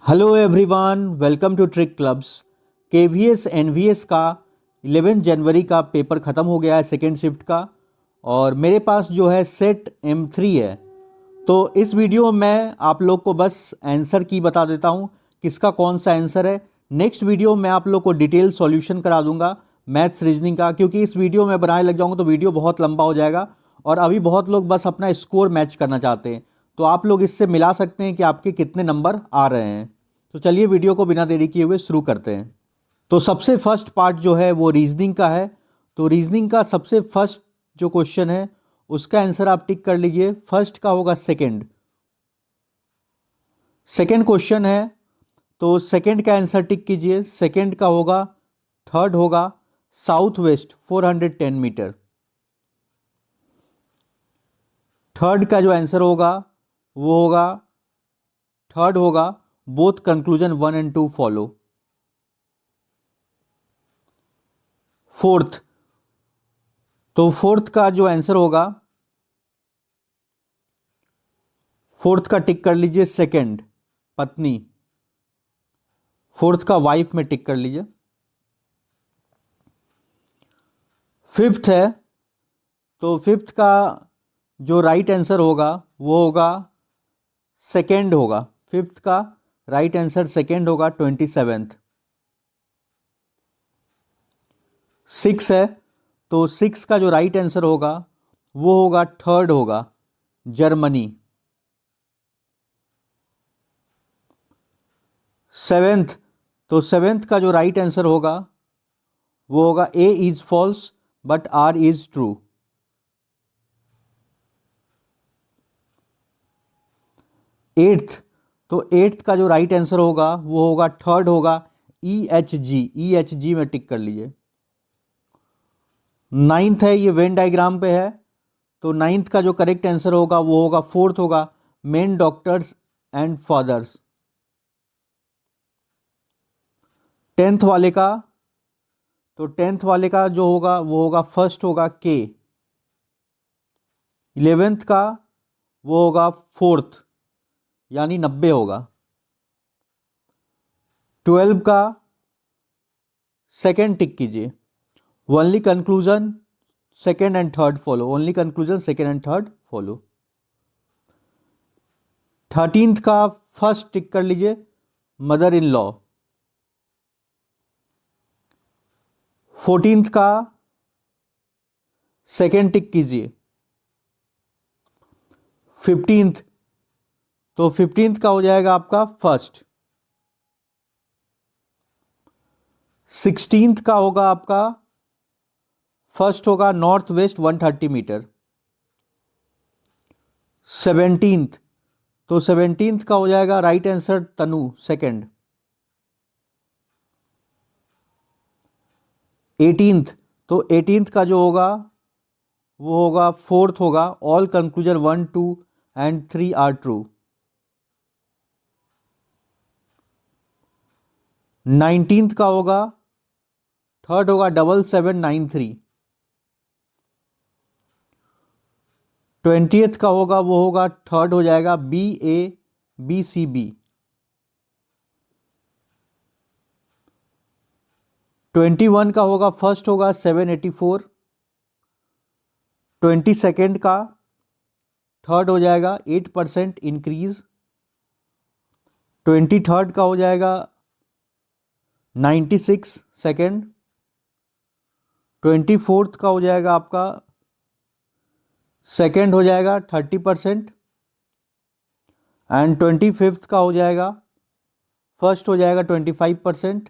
Hello everyone, welcome to trick clubs. KVS NVS का 11 जनवरी का paper ख़त्म हो गया है सेकेंड शिफ्ट का। और मेरे पास जो है सेट M3 है। तो इस वीडियो में आप लोग को बस आंसर की बता देता हूँ किसका कौन सा आंसर है। नेक्स्ट वीडियो में आप लोग को डिटेल सॉल्यूशन करा दूंगा मैथ्स रीजनिंग का, क्योंकि इस वीडियो में बनाने लग जाऊँगा तो वीडियो बहुत लंबा हो जाएगा। और अभी बहुत लोग बस अपना स्कोर मैच करना चाहते हैं, तो आप लोग इससे मिला सकते हैं कि आपके कितने नंबर आ रहे हैं। तो चलिए वीडियो को बिना देरी किए हुए शुरू करते हैं। तो सबसे फर्स्ट पार्ट जो है वो रीजनिंग का है। तो रीजनिंग का सबसे फर्स्ट जो क्वेश्चन है उसका आंसर आप टिक कर लीजिए। फर्स्ट का होगा सेकंड। सेकंड क्वेश्चन है तो सेकंड का आंसर टिक कीजिए। सेकंड का होगा, थर्ड होगा साउथ वेस्ट 410 मीटर। थर्ड का जो आंसर होगा वो होगा, थर्ड होगा both conclusion 1 and 2 follow. Fourth, तो फोर्थ का जो आंसर होगा, फोर्थ का टिक कर लीजिए सेकंड, पत्नी। फोर्थ का वाइफ में टिक कर लीजिए। फिफ्थ है तो फिफ्थ का जो राइट आंसर होगा वो होगा सेकंड होगा। फिफ्थ का राइट आंसर सेकंड होगा 27th। सिक्स है तो सिक्स का जो राइट आंसर होगा वो होगा थर्ड होगा, जर्मनी। सेवेंथ, तो सेवेंथ का जो राइट आंसर होगा वो होगा A is false but R is true. Eighth, तो एट्थ का जो राइट आंसर होगा वो होगा थर्ड होगा EHG। EHG में टिक कर लीजिए। नाइन्थ है, ये वेन डायग्राम पे है, तो नाइन्थ का जो करेक्ट आंसर होगा वो होगा फोर्थ होगा main doctors and fathers. Tenth वाले का, तो टेंथ वाले का जो होगा वो होगा फर्स्ट होगा के। इलेवेंथ का वो होगा फोर्थ, यानी 90 होगा। ट्वेल्व का सेकेंड टिक कीजिए। Only conclusion second and third follow, only conclusion second and third follow. Thirteenth का फर्स्ट टिक कर लीजिए, मदर इन लॉ। फोर्टींथ का सेकेंड टिक कीजिए। फिफ्टींथ, तो फिफ्टींथ का हो जाएगा आपका फर्स्ट। सिक्सटींथ का होगा आपका फर्स्ट होगा नॉर्थ वेस्ट 130 मीटर। सेवेंटींथ, तो सेवेंटींथ का हो जाएगा right answer Tanu, second. Eighteenth, तो एटींथ का जो होगा वो होगा फोर्थ होगा all conclusion 1 2 and 3 are true. Nineteenth का होगा, थर्ड होगा 7793। ट्वेंटियथ का होगा वो होगा थर्ड हो जाएगा BABCB। 21 का होगा फर्स्ट होगा 784। 22nd का थर्ड हो जाएगा 8% इंक्रीज। 23rd का हो जाएगा 96 सेकेंड। 24th का हो जाएगा आपका सेकेंड हो जाएगा 30%। एंड 25th का हो जाएगा फर्स्ट हो जाएगा 25%।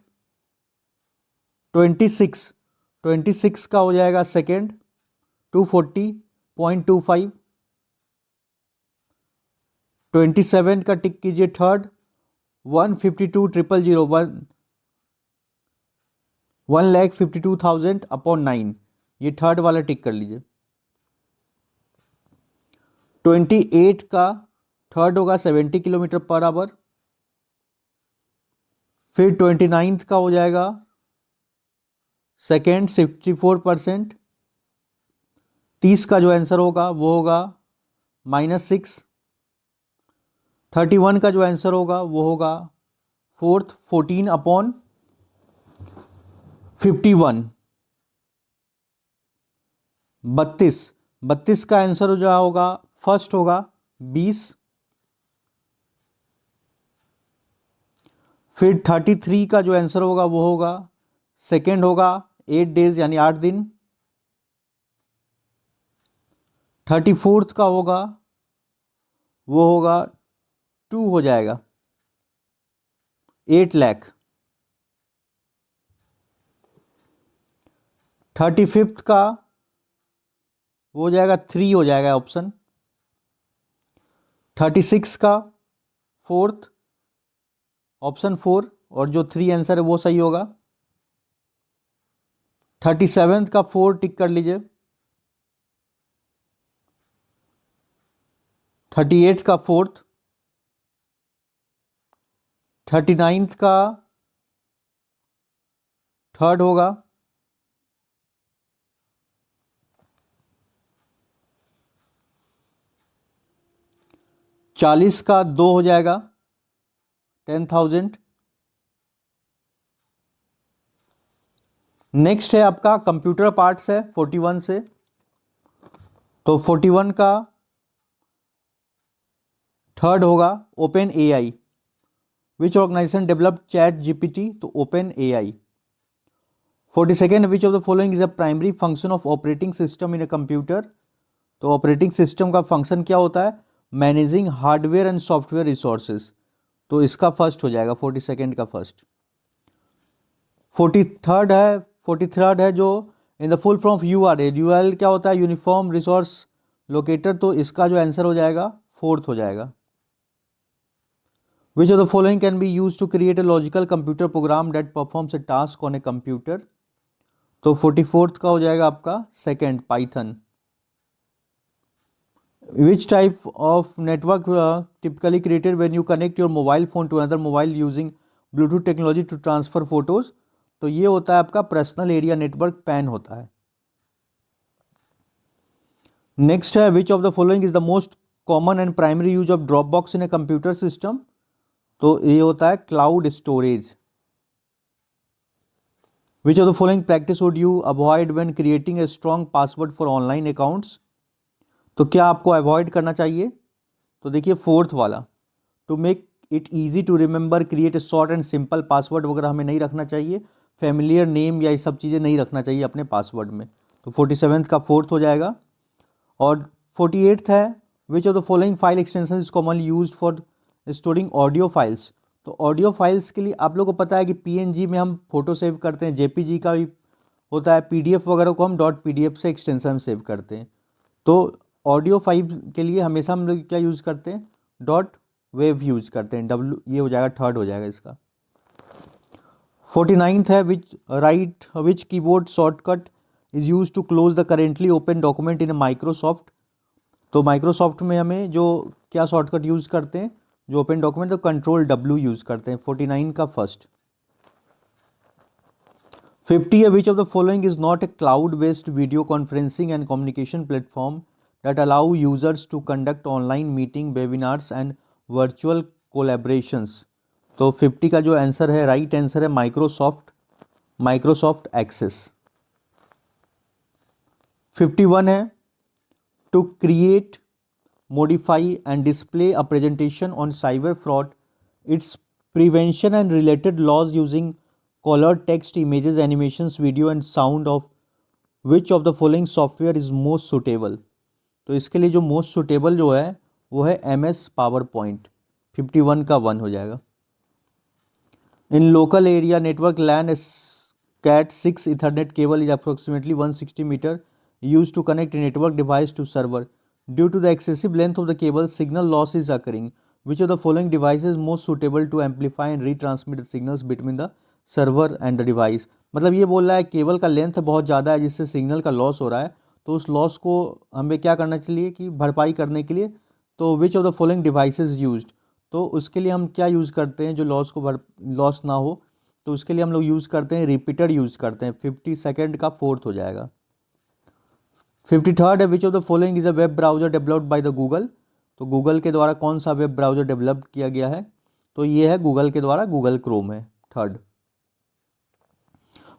26 का हो जाएगा सेकेंड 240.25। 27 का टिक कीजिए थर्ड 152,000 1,52,000 अपॉन 9, ये थर्ड वाला टिक कर लीजिए। 28 का थर्ड होगा 70 किलोमीटर पर आवर। फिर 29th का हो जाएगा सेकेंड 64%। 30 का जो आंसर होगा वो होगा -6। 31 का जो आंसर होगा वो होगा फोर्थ 14/51, 32 का आंसर हो जाएगा होगा, फर्स्ट होगा 20, फिर 33 का जो आंसर होगा वो होगा सेकेंड होगा 8 डेज यानी 8 दिन, 34 का होगा वो होगा 2 हो जाएगा 8 लाख, 35 का वो हो जाएगा 3 हो जाएगा ऑप्शन, 36 का फोर्थ ऑप्शन 4 और जो 3 आंसर है वो सही होगा, 37 का 4 टिक कर लीजिए, 38 का फोर्थ, 39 का थर्ड होगा, 40 का 2 हो जाएगा 10,000। नेक्स्ट है आपका कंप्यूटर पार्ट्स है 41 से, तो 41 का थर्ड होगा ओपन एआई, विच ऑर्गेनाइजेशन डेवलप चैट जीपीटी, तो open AI. 42nd which of the following is a primary function of operating system in a computer, तो ऑपरेटिंग सिस्टम का फंक्शन क्या होता है, managing hardware and software resources, तो इसका first हो जाएगा 42nd का फर्स्ट। 43rd है जो in the full form URL क्या होता है, यूनिफॉर्म रिसोर्स लोकेटर, तो इसका जो आंसर हो जाएगा फोर्थ हो जाएगा। Which of the following can be use to create a logical computer program that performs a task on a computer, तो 44th का हो जाएगा आपका second Python. Which type of network typically created when you connect your mobile phone to another mobile using Bluetooth technology to transfer photos, तो ये होता है आपका पर्सनल एरिया नेटवर्क पैन होता है। नेक्स्ट है which of the following is the most common and primary use of drop box in a computer system, तो ये होता है cloud storage. Which of the following practice would you avoid when creating a strong password for online accounts, तो क्या आपको avoid करना चाहिए, तो देखिए फोर्थ वाला, to make it easy to remember create a short and simple password वगैरह हमें नहीं रखना चाहिए, फैमिलियर नेम या ये सब चीज़ें नहीं रखना चाहिए अपने पासवर्ड में, तो 47th का फोर्थ हो जाएगा। और 48th है which of the following file extension is commonly use for storing audio files, तो ऑडियो फाइल्स के लिए आप लोग को पता है कि पीएनजी में हम फोटो सेव करते हैं, जेपीजी का भी होता है, पीडीएफ वगैरह को हम .pdf से एक्सटेंशन सेव करते हैं, तो ऑडियो फाइल के लिए हमेशा हम लोग क्या यूज़ करते हैं, .wav यूज करते हैं, डब्ल्यू ये हो जाएगा थर्ड हो जाएगा इसका। 49th है which keyboard shortcut is use to close the currently open document in Microsoft, तो माइक्रोसॉफ्ट में हमें जो क्या शॉर्टकट यूज़ करते हैं जो ओपन डॉक्यूमेंट, तो Ctrl+W यूज़ करते हैं, 49 का फर्स्ट। 50 है which of the following is not a cloud based video conferencing and communication platform that allow users to conduct online meeting webinars and virtual collaborations, तो 50 का जो आंसर है right answer है Microsoft Access. 51 है to create modify and display a presentation on cyber fraud, its prevention and related laws using colored text, images, animations, video and sound of which of the following software is most suitable, तो इसके लिए जो most suitable जो है वो है MS PowerPoint, 51 का 1 हो जाएगा। In local area network LAN Cat6 Ethernet cable is approximately 160 meter used to connect a network device to server. Due to the excessive length of the cable, signal loss is occurring. Which of the following device is most suitable to amplify and retransmit the signals between the server and the device? मतलब ये बोल रहा है cable का length बहुत ज़्यादा है जिससे सिग्नल का लॉस हो रहा है, तो उस लॉस को हमें क्या करना चाहिए कि भरपाई करने के लिए, तो विच of the following devices used, तो उसके लिए हम क्या यूज़ करते हैं जो लॉस ना हो, तो उसके लिए हम लोग यूज़ करते हैं रिपीटर यूज़ करते हैं, 52nd का फोर्थ हो जाएगा। 53rd है which of the following is a web browser developed by the Google, तो गूगल के द्वारा कौन सा वेब ब्राउजर डेवलप किया गया है, तो ये है गूगल के द्वारा, गूगल क्रोम है third.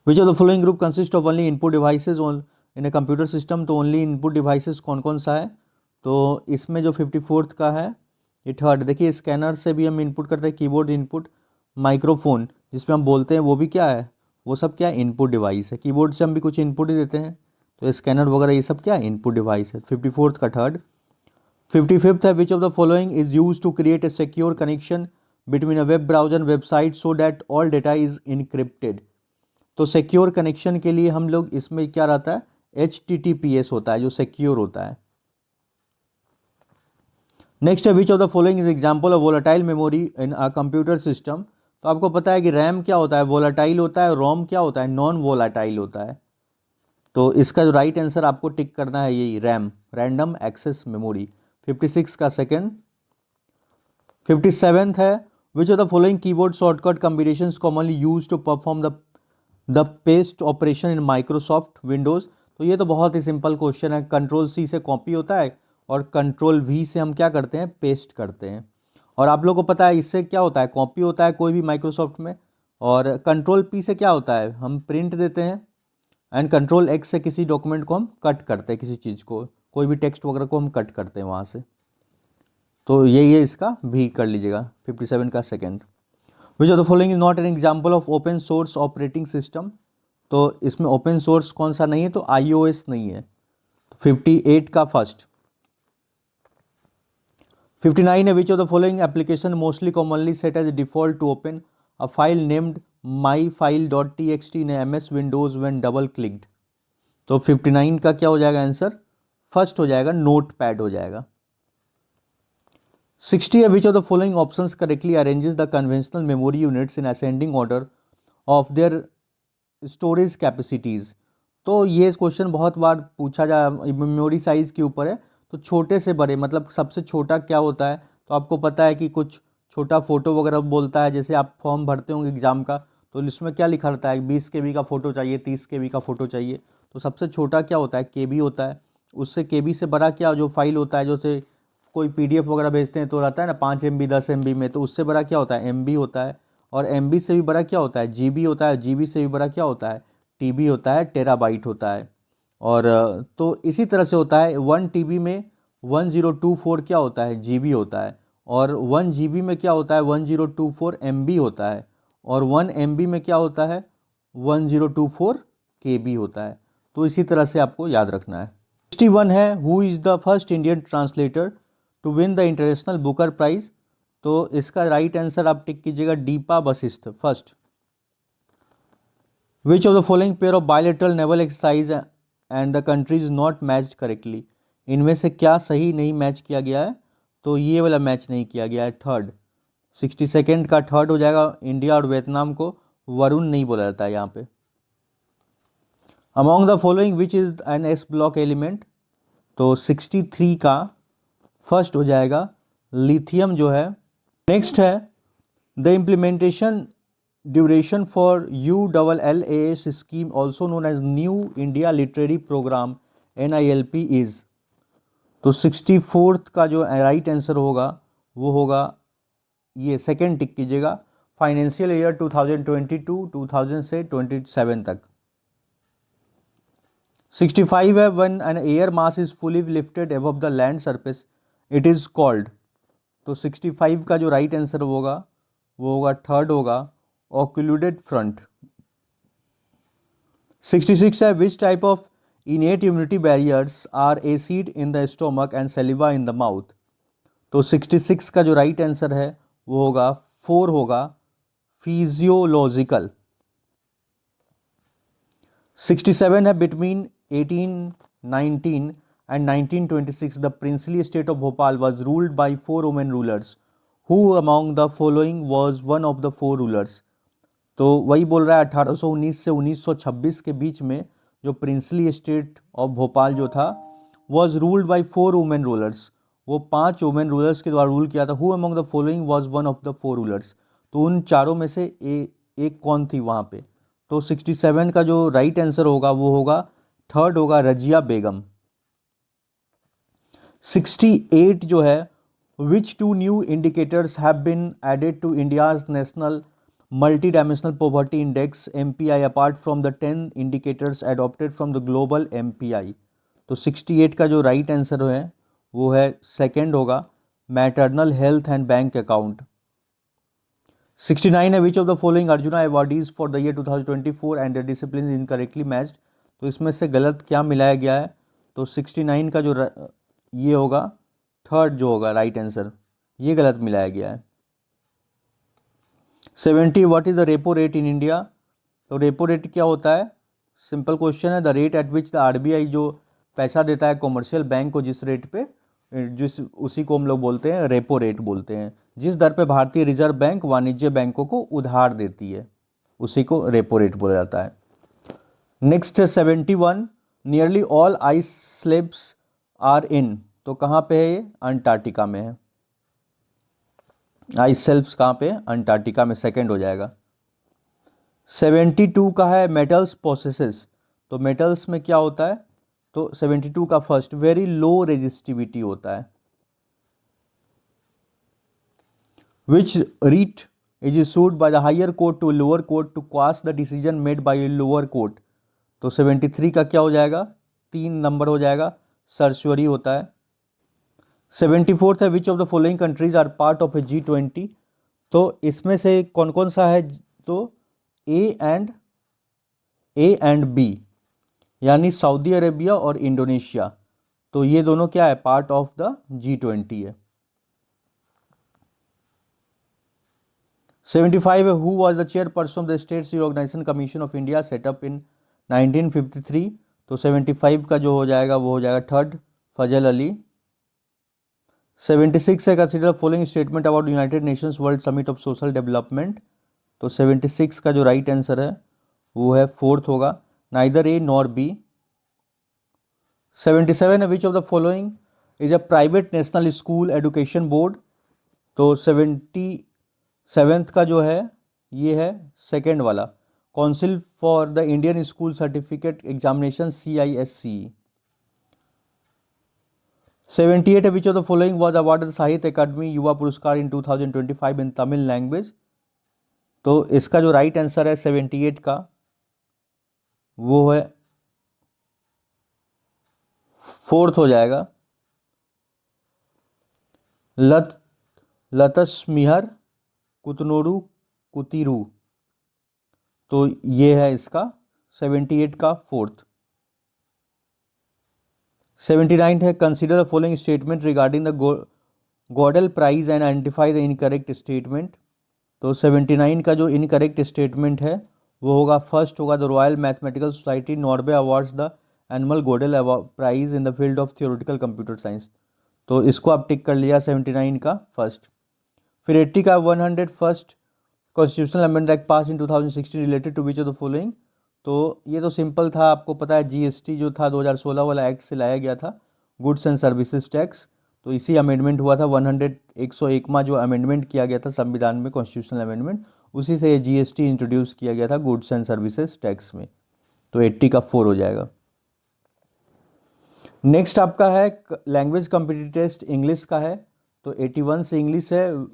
Which of the following group consist of only input devices in a computer system, तो ओनली इनपुट डिवाइसेज कौन कौन सा है, तो इसमें जो 54th का है ये थर्ड। देखिए स्कैनर से भी हम इनपुट करते हैं, कीबोर्ड इनपुट, माइक्रोफोन जिसमें हम बोलते हैं वो भी क्या है, वो सब क्या है, इनपुट डिवाइस है। कीबोर्ड से हम भी कुछ इनपुट ही देते हैं, तो स्कैनर वगैरह ये सब क्या है, इनपुट डिवाइस है। 54th का थर्ड। 55th है which of the following is use to create a secure connection between a web browser website so that all data is encrypted, तो सिक्योर कनेक्शन के लिए हम लोग इसमें क्या रहता है, HTTPS होता है जो सिक्योर होता है। नेक्स्ट है which of the following is example of volatile memory in a computer system, तो आपको पता है कि रैम क्या होता है, वोलाटाइल होता है, रोम क्या होता है, नॉन वोलाटाइल होता है। तो इसका जो राइट आंसर आपको टिक करना है यही रैम, रैंडम एक्सेस मेमोरी। 56 का सेकेंड। 57th है which of the following keyboard shortcut combinations commonly use to perform the paste operation in Microsoft Windows, तो ये तो बहुत ही सिंपल क्वेश्चन है। Ctrl+C से कॉपी होता है और Ctrl+V से हम क्या करते हैं, पेस्ट करते हैं। और आप लोगों को पता है इससे क्या होता है, कॉपी होता है कोई भी माइक्रोसॉफ्ट में, और Ctrl+P से क्या होता है, हम प्रिंट देते हैं, एंड Ctrl+X से किसी डॉक्यूमेंट को हम कट करते हैं, किसी चीज़ को, कोई भी टेक्स्ट वगैरह को हम कट करते हैं वहाँ से। तो यही है, इसका भी कर लीजिएगा। 57 का second. Which of the following is not an example of open source operating system, तो इसमें ओपन सोर्स कौन सा नहीं है, तो iOS नहीं है। 58 का फर्स्ट। 59 है which of the following application mostly commonly set as default to open a file named myfile.txt in MS Windows when double clicked, तो 59 का क्या हो जाएगा आंसर, फर्स्ट हो जाएगा, नोट पैड हो जाएगा। 60 है which of the following options correctly arranges the conventional memory units in ascending order of their storage capacities, तो ये क्वेश्चन बहुत बार पूछा जा, मेमोरी साइज़ के ऊपर है। तो छोटे से बड़े मतलब सबसे छोटा क्या होता है, तो आपको पता है कि कुछ छोटा फ़ोटो वगैरह बोलता है, जैसे आप फॉर्म भरते होंगे एग्ज़ाम का, तो इसमें क्या लिखा रहता है, 20 KB का फ़ोटो चाहिए, 30 KB का फ़ोटो चाहिए, तो सबसे छोटा क्या होता है, KB होता है। उससे KB से बड़ा क्या जो फाइल होता है, जैसे कोई PDF वगैरह भेजते हैं तो रहता है ना 5 MB 10 MB में, तो उससे बड़ा क्या होता है, MB होता है। और MB से भी बड़ा क्या होता है, GB होता है। GB से भी बड़ा क्या होता है, TB होता है, टेराबाइट होता है। और तो इसी तरह से होता है, 1 TB में 1024 क्या होता है, GB होता है। और 1 GB में क्या होता है, 1024 MB होता है। और 1 MB में क्या होता है, 1024 KB होता है। तो इसी तरह से आपको याद रखना है। 61 है who is the first Indian translator to win the International Booker Prize, तो इसका राइट आंसर आप टिक कीजिएगा, Deepa Vashishtha first. Which of the following pair of bilateral naval exercise and the countries not matched correctly, इनमें से क्या सही नहीं match किया गया है, तो ये वाला मैच नहीं किया गया है, थर्ड। 62nd का थर्ड हो जाएगा, इंडिया और वियतनाम को वरुण नहीं बोला जाता है यहाँ पे। Among the following which is an S block element, तो 63 का फर्स्ट हो जाएगा, लिथियम जो है। नेक्स्ट है the implementation duration for ULLAS scheme also known as New India Literary Programme NILP is, तो 64th का जो राइट आंसर होगा वो होगा ये, सेकेंड टिक कीजिएगा, फाइनेंशियल ईयर 2022-2000 से 27 तक। 65 है when an air mass is fully lifted above the land surface it is called, तो 65 का जो राइट आंसर होगा वो होगा थर्ड होगा, ऑक्लूडेड फ्रंट। 66 है which type of innate immunity barriers are acid in the stomach and saliva in the mouth, तो 66 का जो राइट आंसर है वो होगा 4 होगा, फिजियोलॉजिकल। 67 है between 1819 and 1926 the princely state of Bhopal was ruled by 4 women rulers. Who among the following was one of the 4 rulers? तो वही बोल रहा है 1819 से 1926 के बीच में जो प्रिंसली स्टेट ऑफ भोपाल जो था was ruled by 4 women rulers, वो 5 वुमेन रूलर्स के द्वारा रूल किया था। Who among the following was one of the 4 rulers? तो उन चारों में से एक कौन थी वहाँ पे, तो 67 का जो राइट आंसर होगा वो होगा थर्ड होगा, रजिया बेगम। 68 जो है Which two new indicators have been added to India's National Multidimensional Poverty Index MPI apart from the 10 indicators adopted from the Global MPI? तो 68 का जो राइट आंसर है वो है सेकेंड होगा, maternal health and bank account. 69 है which of the following arjuna awardees for the year 2024 and the discipline incorrectly matched. तो इसमें से गलत क्या मिलाया गया है? तो 69 का जो ये होगा थर्ड जो होगा राइट आंसर, ये गलत मिलाया गया है। 70 what is the repo rate in India. तो रेपो रेट क्या होता है? सिंपल क्वेश्चन है, the rate at which the RBI जो पैसा देता है कॉमर्शियल बैंक को जिस रेट पे, जिस उसी को हम लोग बोलते हैं रेपो रेट बोलते हैं। जिस दर पे भारतीय रिजर्व बैंक वाणिज्य बैंकों को उधार देती है उसी को रेपो रेट बोला जाता है। Next 71 nearly all ice slabs are in. तो कहाँ पे है ये? अंटार्कटिका में है। आइस शेल्फ्स कहाँ पे? अंटार्कटिका में, सेकंड हो जाएगा। 72 का है मेटल्स प्रोसेसेस। तो मेटल्स में क्या होता है? तो 72 का फर्स्ट वेरी लो रेजिस्टिविटी होता है। Which writ is issued by the higher court to lower court to quash the decision made by lower court. तो 73 का क्या हो जाएगा? 3 नंबर हो जाएगा, सर्चुरी होता है। 74th है which of the following countries are part of a G20। तो इसमें से कौन कौन सा है? तो ए एंड बी, यानी सऊदी अरेबिया और इंडोनेशिया। तो ये दोनों क्या है? पार्ट ऑफ द G20 है। 75 है who was the chairperson of the States Recognition Commission of India setup in 1953। तो 75 का जो हो जाएगा वो हो जाएगा थर्ड, फजल अली। 76 है consider following statement about United Nations world summit of social development. तो 76 का जो राइट आंसर है वो है फोर्थ होगा, नाइदर ए नॉर बी। 77 है which of the following is a private national school education board. तो 77th का जो है ये है सेकेंड वाला, council for the Indian school certificate examination CISCE। 78 है which of the following was awarded साहित्य अकादमी युवा पुरस्कार इन 2025 इन तमिल लैंग्वेज। तो इसका जो राइट आंसर है 78 का वो है फोर्थ हो जाएगा, लतस्मिहर कुतनोरू कुतिरू। तो ये है इसका 78 का फोर्थ। 79 है consider the following statement regarding the Godel prize and identify the incorrect statement. तो 79 का जो इनकरेक्ट स्टेटमेंट है वो होगा फर्स्ट होगा, the Royal Mathematical Society Norway awards the annual Godel Prize in the field of theoretical computer science. तो इसको आप टिक कर लिया 79 का फर्स्ट। फिर 80 का 101st constitutional amendment act pass in 2016 related to which of the following. तो ये तो सिंपल था, आपको पता है GST जो था 2016 वाला एक्ट से लाया गया था, गुड्स एंड सर्विसेज टैक्स। तो इसी अमेंडमेंट हुआ था 101वां जो अमेंडमेंट किया गया था संविधान में, कॉन्स्टिट्यूशनल अमेंडमेंट, उसी से ये GST इंट्रोड्यूस किया गया था गुड्स एंड सर्विसेज टैक्स में। तो 80 का 4 हो जाएगा। नेक्स्ट आपका है लैंग्वेज कॉम्पिटिटिव टेस्ट इंग्लिश का है। तो 81 से इंग्लिश है।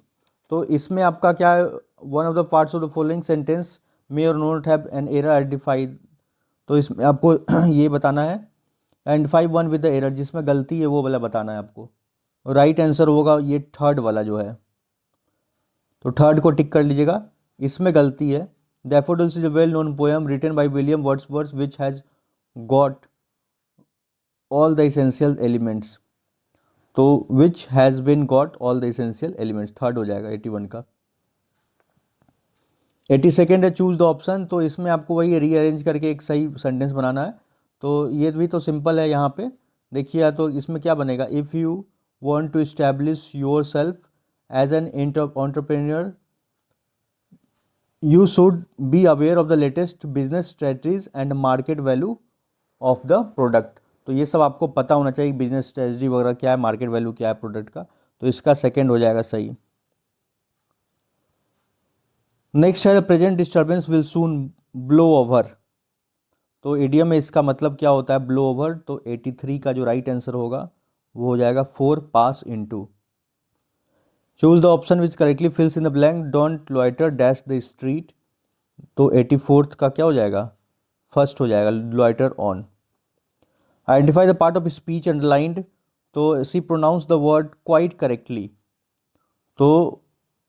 तो इसमें आपका क्या है? One of the parts of the following sentence may or not have an error identified. तो इसमें आपको ये बताना है identify one with the error, जिसमें गलती है वो वाला बताना है आपको। राइट आंसर होगा ये थर्ड वाला जो है, तो थर्ड को टिक कर लीजिएगा। इसमें गलती है, daffodils is a well known poem written by William Wordsworth which has got all the essential elements. तो which has been got all the essential elements, third हो जाएगा 81 का। 82nd है चूज द ऑप्शन। तो इसमें आपको वही रीअरेंज करके एक सही सेंटेंस बनाना है। तो ये भी तो सिंपल है, यहाँ पे देखिए। तो इसमें क्या बनेगा? If you want to establish yourself as an entrepreneur you should be aware of the latest business strategies and market value of the product. तो ये सब आपको पता होना चाहिए, बिजनेस स्ट्रेटजी वगैरह क्या है, मार्केट वैल्यू क्या है प्रोडक्ट का। तो इसका सेकंड हो जाएगा सही। नेक्स्ट है present disturbance will soon blow over. तो इडियम में इसका मतलब क्या होता है? Blow over. तो 83 का जो राइट आंसर होगा वो हो जाएगा 4 pass into. Choose the option which correctly fills in the blank, don't loiter dash the street. तो 84th का क्या हो जाएगा, फर्स्ट हो जाएगा, loiter on. Identify the part of speech underlined, तो she pronounce the word quite correctly. तो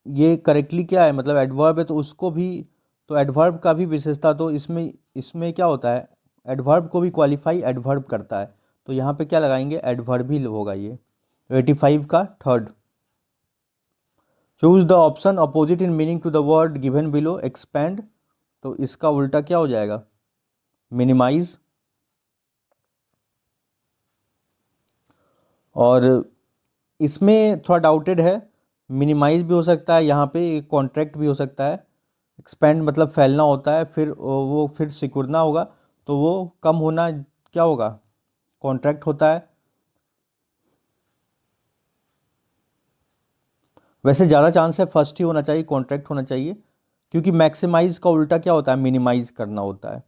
ये करेक्टली क्या है, मतलब एडवर्ब है तो उसको भी, तो एडवर्ब का भी विशेषता, तो इसमें इसमें क्या होता है, एडवर्ब को भी क्वालिफाई एडवर्ब करता है, तो यहाँ पे क्या लगाएंगे, एडवर्ब ही होगा ये। 85 का third. Choose the option opposite in meaning to the word given below, expand. तो इसका उल्टा क्या हो जाएगा, मिनिमाइज। और इसमें थोड़ा डाउटेड है, मिनिमाइज भी हो सकता है, यहाँ पे कॉन्ट्रैक्ट भी हो सकता है। एक्सपेंड मतलब फैलना होता है, फिर वो फिर सिकुड़ना होगा, तो वो कम होना क्या होगा, कॉन्ट्रैक्ट होता है। वैसे ज़्यादा चांस है फर्स्ट ही होना चाहिए, कॉन्ट्रैक्ट होना चाहिए, क्योंकि मैक्सिमाइज का उल्टा क्या होता है, मिनिमाइज करना होता है।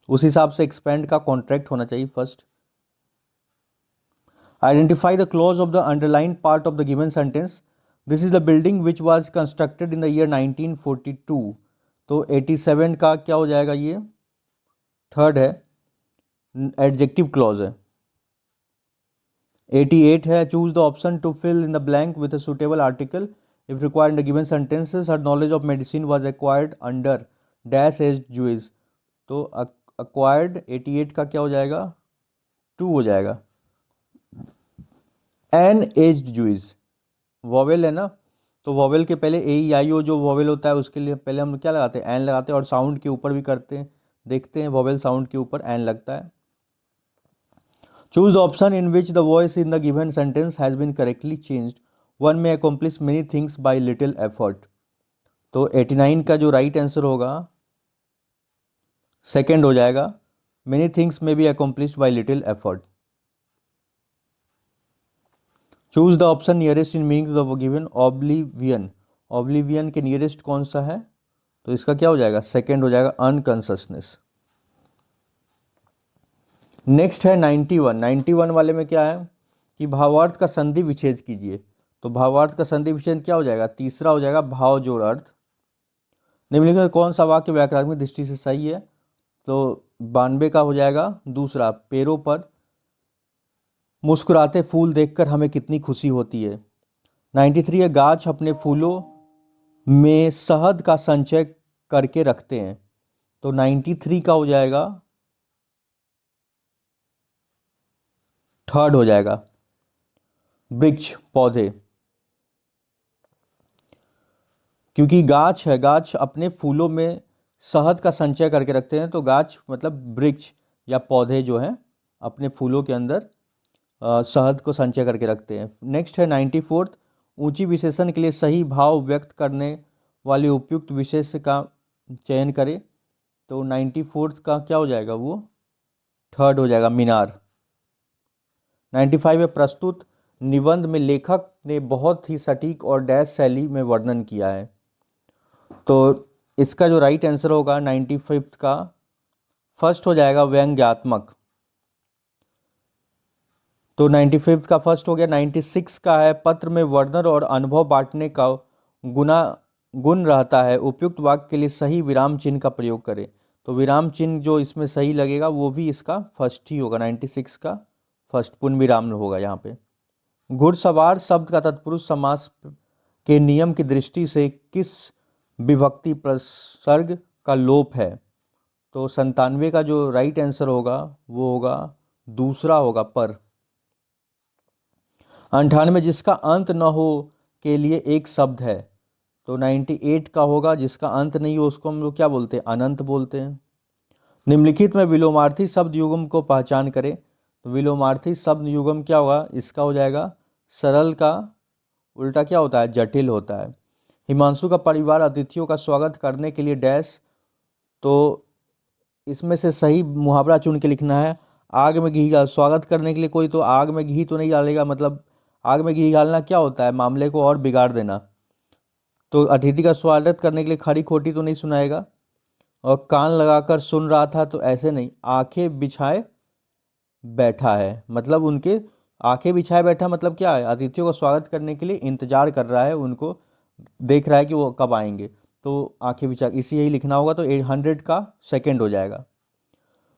उस हिसाब से एक्सपेंड का कॉन्ट्रैक्ट होना चाहिए first. Identify the clause of the underline part of the given sentence, this is the building which was constructed in the year 1942। तो 87 का क्या हो जाएगा, ये थर्ड है, एडजेक्टिव क्लॉज है। 88 है, choose the option to fill in the blank with a suitable article if required in the given sentences, her knowledge of medicine was acquired under dash as Jews. तो acquired 88 का क्या हो जाएगा, to हो जाएगा, N aged जूइज। Vowel है ना, तो वॉवेल के पहले ए ई आई ओ जो वॉवेल होता है उसके लिए पहले हम क्या लगाते हैं, एन लगाते हैं, और साउंड के ऊपर भी करते हैं, देखते हैं वॉवेल साउंड के ऊपर एन लगता है। Choose the option in which the voice in the given sentence has been correctly changed, one may accomplish many things by little effort. तो 89 का जो राइट आंसर होगा सेकेंड हो जाएगा, many things may be accomplished by little effort. Choose the option nearest in meaning to the given, oblivion. Oblivion के nearest कौन सा है, तो इसका क्या हो जाएगा, सेकेंड हो जाएगा, अनकॉन्शसनेस। नेक्स्ट है 91। 91 वाले में क्या है कि भावार्थ का संधि विच्छेद कीजिए। तो भावार्थ का संधि विच्छेद क्या हो जाएगा, तीसरा हो जाएगा, भाव जोड़ अर्थ। निम्नलिखित में कौन सा वाक्य व्याकरणिक दृष्टि से सही है, तो 92 का हो जाएगा दूसरा, पेड़ों पर मुस्कुराते फूल देखकर हमें कितनी खुशी होती है। 93 है, गाछ अपने फूलों में शहद का संचय करके रखते हैं। तो 93 का हो जाएगा, थर्ड हो जाएगा, वृक्ष पौधे, क्योंकि गाछ है, गाछ अपने फूलों में शहद का संचय करके रखते हैं, तो गाछ मतलब वृक्ष या पौधे जो हैं अपने फूलों के अंदर शहद को संचय करके रखते हैं। नेक्स्ट है 94th, ऊंची विशेषण के लिए सही भाव व्यक्त करने वाले उपयुक्त विशेष का चयन करें। तो 94th का क्या हो जाएगा, वो थर्ड हो जाएगा, मीनार। 95 में प्रस्तुत निबंध में लेखक ने बहुत ही सटीक और डैश शैली में वर्णन किया है। तो इसका जो राइट आंसर होगा 95th का फर्स्ट हो जाएगा, व्यंग्यात्मक। तो 95th का फर्स्ट हो गया। 96 का है, पत्र में वर्णन और अनुभव बांटने का गुण रहता है, उपयुक्त वाक्य के लिए सही विराम चिन्ह का प्रयोग करें। तो विराम चिन्ह जो इसमें सही लगेगा वो भी इसका फर्स्ट ही होगा, 96 का फर्स्ट पूर्ण विराम होगा यहाँ पे। घुड़सवार शब्द का तत्पुरुष समास के नियम की दृष्टि से किस विभक्ति प्रसर्ग का लोप है। तो 97 का जो राइट आंसर होगा वो होगा दूसरा होगा, पर। 98 जिसका अंत न हो के लिए एक शब्द है। तो 98 का होगा जिसका अंत नहीं हो उसको हम लोग क्या बोलते हैं, अनंत बोलते हैं। निम्नलिखित में विलोमार्थी शब्द युग्म को पहचान करें। तो विलोमार्थी शब्द युग्म क्या होगा, इसका हो जाएगा सरल का उल्टा क्या होता है, जटिल होता है। हिमांशु का परिवार अतिथियों का स्वागत करने के लिए डैश। तो इसमें से सही मुहावरा चुन के लिखना है, आग में घी डाल। स्वागत करने के लिए कोई तो आग में घी तो नहीं डालेगा, मतलब आग में घी डालना क्या होता है, मामले को और बिगाड़ देना। तो अतिथि का स्वागत करने के लिए खरी खोटी तो नहीं सुनाएगा। और कान लगाकर सुन रहा था, तो ऐसे नहीं, आंखें बिछाए बैठा है, मतलब उनके आंखें बिछाए बैठा मतलब क्या है, अतिथियों का स्वागत करने के लिए इंतजार कर रहा है, उनको देख रहा है कि वो कब आएंगे। तो आंखें बिछा इसी यही लिखना होगा, तो 800 का सेकंड हो जाएगा।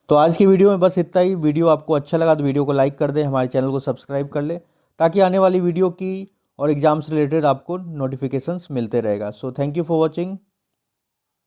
तो आज की वीडियो में बस इतना ही। वीडियो आपको अच्छा लगा तो वीडियो को लाइक कर दें, हमारे चैनल को सब्सक्राइब कर ले, ताकि आने वाली वीडियो की और एग्जाम्स रिलेटेड आपको नोटिफिकेशंस मिलते रहेगा। So thank you for watching.